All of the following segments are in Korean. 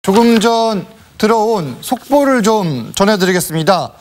조금 전 들어온 속보를 좀 전해드리겠습니다.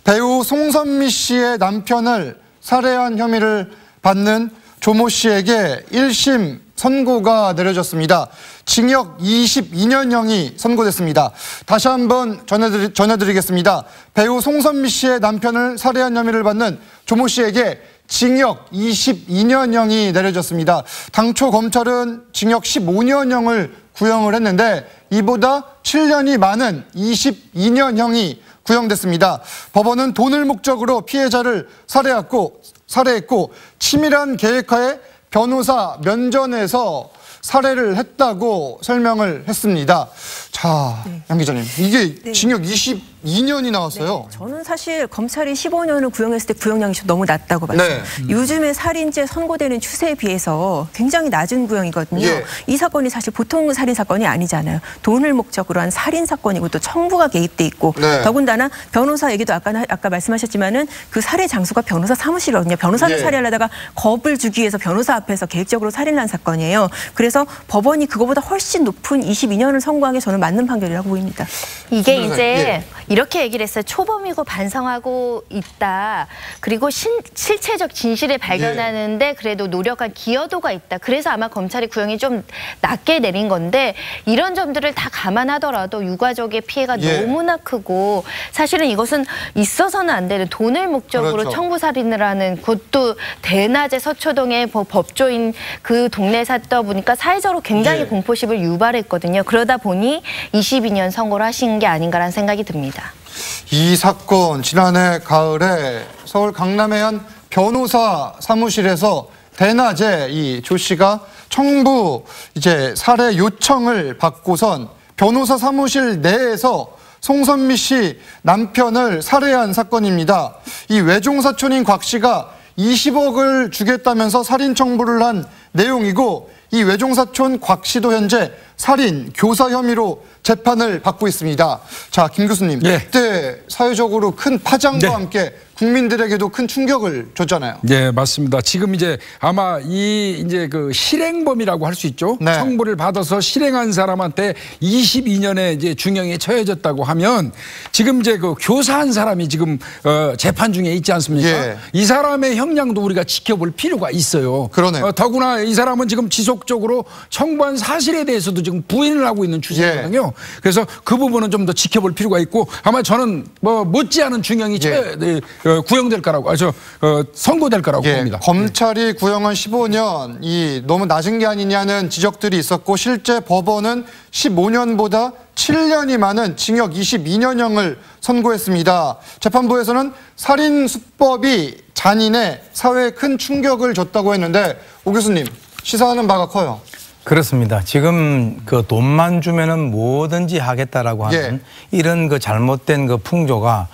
배우 송선미 씨의 남편을 살해한 혐의를 받는 조모 씨에게 1심 선고가 내려졌습니다. 징역 22년형이 선고됐습니다. 다시 한번 전해드리겠습니다. 배우 송선미 씨의 남편을 살해한 혐의를 받는 조모 씨에게 징역 22년형이 내려졌습니다. 당초 검찰은 징역 15년형을 구형을 했는데 이보다 7년이 많은 22년형이 구형됐습니다. 법원은 돈을 목적으로 피해자를 살해했고 치밀한 계획하에 변호사 면전에서 살해를 했다고 설명을 했습니다. 자, 양 기자님, 이게 징역 22년이 나왔어요. 저는 사실 검찰이 15년을 구형했을 때 구형량이 좀 너무 낮다고 봤어요. 요즘에 살인죄 선고되는 추세에 비해서 굉장히 낮은 구형이거든요. 이 사건이 사실 보통 살인 사건이 아니잖아요. 돈을 목적으로 한 살인 사건이고 또 청부가 개입돼 있고 더군다나 변호사 얘기도 아까 말씀하셨지만은 그 살해 장소가 변호사 사무실이거든요. 변호사를 살해하려다가 겁을 주기 위해서 변호사 앞에서 계획적으로 살인을 한 사건이에요. 그래서 법원이 그거보다 훨씬 높은 22년을 선고한 게 저는 맞는 판결이라고 보입니다. 이게 이제 이렇게 얘기를 했어요. 초범이고 반성하고 있다. 그리고 실체적 진실을 발견하는데 그래도 노력한 기여도가 있다. 그래서 아마 검찰이 구형이 좀 낮게 내린 건데 이런 점들을 다 감안하더라도 유가족의 피해가 너무나 크고 사실은 이것은 있어서는 안 되는 돈을 목적으로 청부살인을 하는 그것도 대낮에 서초동의 법조인 그 동네에 살다 보니까 사회적으로 굉장히 공포심을 유발했거든요. 그러다 보니 22년 선고를 하신 게 아닌가라는 생각이 듭니다. 이 사건 지난해 가을에 서울 강남의 한 변호사 사무실에서 대낮에 이 조 씨가 청부 살해 요청을 받고선 변호사 사무실 내에서 송선미 씨 남편을 살해한 사건입니다. 이 외종사촌인 곽 씨가 20억을 주겠다면서 살인 청부를 한 내용이고 이 외종사촌 곽 씨도 현재 살인, 교사 혐의로 재판을 받고 있습니다. 자, 김 교수님, 그때 사회적으로 큰 파장과 함께 국민들에게도 큰 충격을 줬잖아요. 네, 맞습니다. 지금 아마 그 실행범이라고 할 수 있죠. 청부를 받아서 실행한 사람한테 22년의 중형에 처해졌다고 하면 지금 그 교사한 사람이 지금 재판 중에 있지 않습니까? 이 사람의 형량도 우리가 지켜볼 필요가 있어요. 그러네요. 더구나 이 사람은 지금 지속적으로 청부한 사실에 대해서도 지금 부인을 하고 있는 추세거든요. 그래서 그 부분은 좀 더 지켜볼 필요가 있고 아마 저는 못지않은 중형이 구형될 거라고, 선고될 거라고 봅니다. 검찰이 구형은 15년, 너무 낮은 게 아니냐는 지적들이 있었고 실제 법원은 15년보다 7년이 많은 징역 22년형을 선고했습니다. 재판부에서는 살인 수법이 잔인해 사회에 큰 충격을 줬다고 했는데 오 교수님, 시사하는 바가 커요. 그렇습니다. 지금 그 돈만 주면은 뭐든지 하겠다라고 하는 이런 그 잘못된 그 풍조가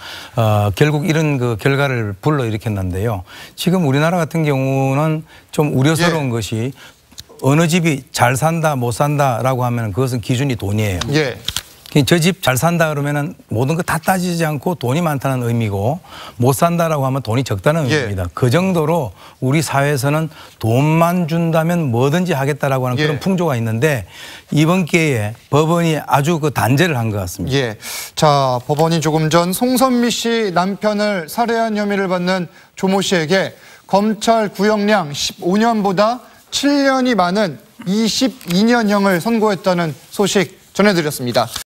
결국 이런 그 결과를 불러일으켰는데요. 지금 우리나라 같은 경우는 좀 우려스러운 것이 어느 집이 잘 산다 못 산다라고 하면 그것은 기준이 돈이에요. 저 집 잘 산다 그러면은 모든 거 다 따지지 않고 돈이 많다는 의미고 못 산다라고 하면 돈이 적다는 의미입니다. 그 정도로 우리 사회에서는 돈만 준다면 뭐든지 하겠다라고 하는 그런 풍조가 있는데 이번 기회에 법원이 아주 그 단죄를 한 것 같습니다. 자, 법원이 조금 전 송선미 씨 남편을 살해한 혐의를 받는 조모 씨에게 검찰 구형량 15년보다 7년이 많은 22년형을 선고했다는 소식 전해드렸습니다.